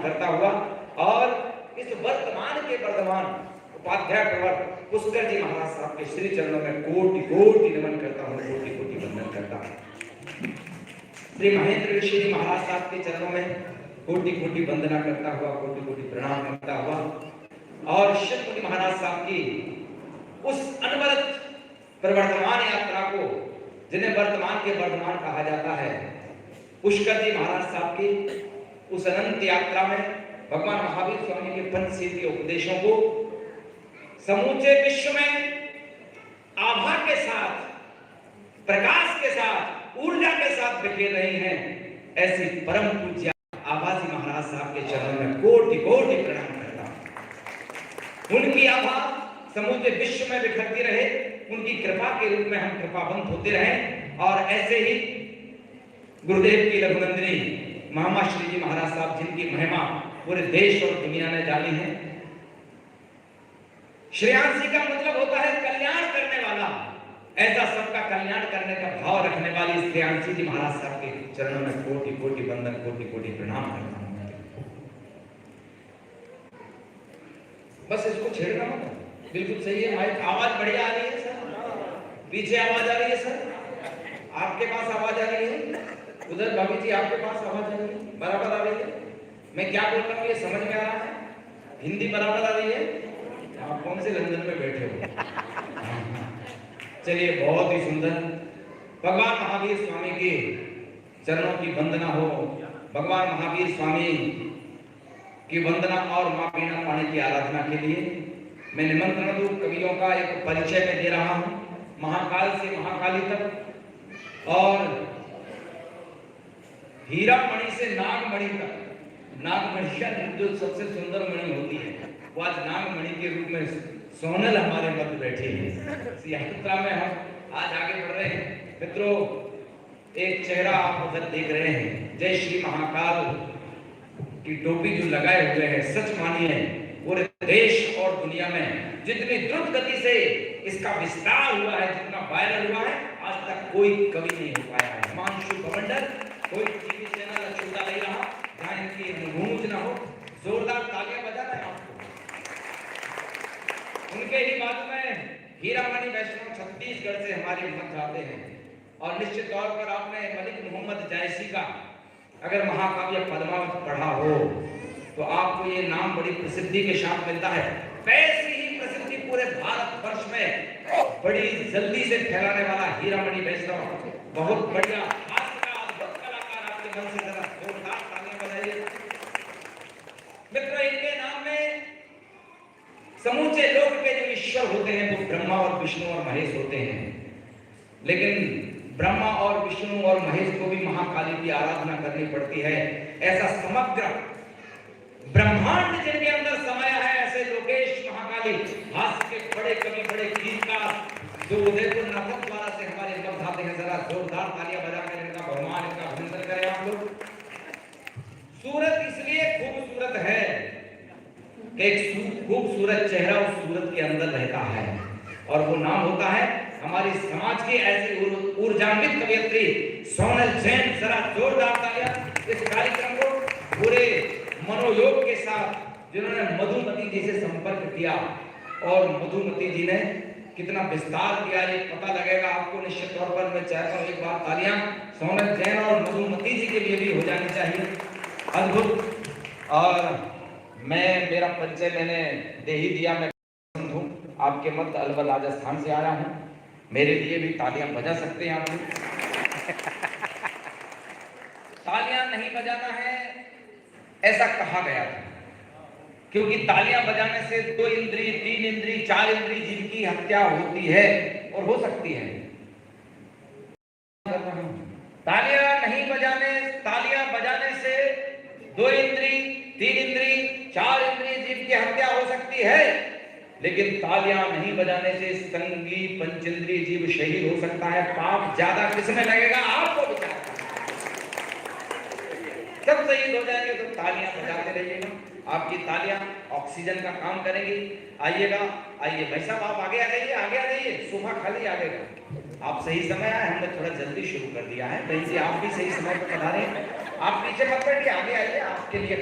करता हुआ और इस वर्तमान के वर्धमान उपाध्याय प्रवर पुष्कर जी महाराज साहब के श्री चरणों में कोटि कोटि नमन करता हूँ, कोटि कोटि वंदन करता हूँ। श्री महेंद्र ऋषि जी महाराज साहब के चरणों में कोटि कोटि वंदना करता हुआ, कोटि कोटि प्रणाम करता हुआ और शत मुनि महाराज साहब की उस अनवरत प्रवर्तमान यात्रा को, जिन्हें वर्तमान के वर्धमान कहा जाता है, पुष्कर जी महाराज साहब की उस अनंत यात्रा में भगवान महावीर स्वामी के पंचशील उपदेशों को समूचे विश्व में आभा के साथ, प्रकाश के साथ, ऊर्जा के साथ बिखेर रही हैं, ऐसी परम पूज्य आभा जी महाराज साहब के चरणों में कोटि कोटि प्रणाम करता हूं। उनकी आभा समूचे विश्व में बिखरती रहे, उनकी कृपा के रूप में हम कृपावंत होते रहें और ऐसे ही गुरुदेव की लघुनंदिनी महामाश्री जी महाराज साहब, जिनकी महिमा पूरे देश और दुनिया ने जानी है। श्रेयांशी का मतलब होता है कल्याण करने वाला, ऐसा सबका कल्याण करने का भाव रखने वाली श्रेयांशी जी महाराज साहब के चरणों में कोटि कोटि वंदन, कोटि कोटि प्रणाम करता हूं। बस इसको छेड़ना मत, बिल्कुल सही है। माइक आवाज बढ़िया आ रही है सर? पीछे आवाज आ रही है सर? आपके पास आवाज आ रही है? उधर भाभी जी आपके पास आवाज आ रही है? बराबर आ रही है? मैं क्या बोल रहा हूँ ये समझ में आ रहा है? हिंदी बराबर आ रही है? आप कौन से लंदन में बैठे हो? चलिए, बहुत ही सुंदर। भगवान महावीर स्वामी के चरणों की वंदना हो, भगवान महावीर स्वामी की वंदना और मां वीणा पाणी की आराधना के लिए मैं निमंत्रण दूं। कवियों का एक परिचय में दे रहा हूं, महाकाल से महाकाली तक और हीरा मणि से नागमणि तक। नागमणि का जो सबसे सुंदर मणि होती है, वो आज नागमणि के रूप में सोनल हमारे मध्य बैठी है। इस यात्रा में हम आज आगे बढ़ रहे हैं। मित्रों, एक चेहरा आप उधर देख रहे हैं, जय श्री महाकाल की टोपी जो लगाए हुए हैं, सच मानिए पूरे देश और दुनिया में जितनी द्रुत गति से इसका विस्तार हुआ है, जितना वायरल हुआ है, आज तक कोई कवि नहीं हो पाया है। हिमांशु भवंडर, कोई टीवी चैनल छूटा नहीं रहा जहां इनकी गूंज ना हो। जोरदार तालियां बजाना है आपको। उनके ही बाजू में हीरामणि वैष्णव छत्तीसगढ़ से हमारे मध्य आते हैं और निश्चित तौर पर आपने मलिक मोहम्मद जायसी का अगर महाकाव्य पद्मावत पढ़ा हो तो आपको ये नाम बड़ी प्रसिद्धि के साथ मिलता है। वैसी ही प्रसिद्धि पूरे भारतवर्ष में बड़ी जल्दी से फैलाने वाला हीरामणि वैष्णव, बहुत बढ़िया अद्भुत कलाकार। आपके मन से जरा जोरदार तालियां बजाइए। मित्रों, इनके नाम में समूचे लोक के जो ईश्वर होते हैं वो ब्रह्मा और विष्णु और महेश होते हैं, लेकिन ब्रह्मा और विष्णु और महेश को भी महाकाली की आराधना करनी पड़ती है। ऐसा समग्र ब्रह्मांड जिनके अंदर समाया है, ऐसे लोकेश महाकाली हास्य के बड़े कवि, बड़े गीतकार जो उदयपुर नाटक द्वारा से हमारे मध्य आते हैं, जरा जोरदार तालियां बजाकर इनका भगवान, इनका अभिनंदन करें आप लोग। सूरत इसलिए खूबसूरत है कि एक खूबसूरत चेहरा उस सूरत के अंदर रहता है और वो नाम होता है हमारे समाज की ऐसी ऊर्जान्वित कवयित्री सोनल जैन। जरा जोरदार तालियां इस कार्यक्रम को पूरे मनोयोग के साथ, जिन्होंने मधुमती जी से संपर्क किया और मधुमती जी ने कितना विस्तार किया ये पता लगेगा आपको निश्चित तौर पर। मैं चाहता हूँ एक बार तालियां सोनल जैन और मधुमती जी के लिए भी हो जानी चाहिए। अद्भुत। और मेरा परिचय मैंने दे ही दिया। मैं हूँ आपके मध्य अलवर राजस्थान से आया हूँ। मेरे लिए भी तालियां बजा सकते हैं आप लोग। तालियां नहीं बजाना है ऐसा कहा गया था, क्योंकि तालियां बजाने से 2 इंद्री, 3 इंद्री, 4 इंद्री जीव की हत्या होती है और हो सकती है। तालियां नहीं बजाने, तालियां बजाने से 2 इंद्री, 3 इंद्री, 4 इंद्री जीव की हत्या हो सकती है, लेकिन तालियां नहीं बजाने से संगी पंचेंद्री जीव शहीद हो सकता है। पाप ज्यादा किसमें लगेगा? आपको विचार। जब शहीद हो जाएंगे तो तालियां बजाते रहिएगा। आपकी तालियां ऑक्सीजन का काम करेंगी। आइएगा, आइए भाई साहब, आप आगे आ जाइए, आगे आ जाइए। सोफा खाली आ गएगा। आप सही समय आए, हमने थोड़ा जल्दी शुरू कर दिया है, कहीं से आप भी सही समय पर पधारे। आप पीछे मत बैठिए, आगे आइए, आपके लिए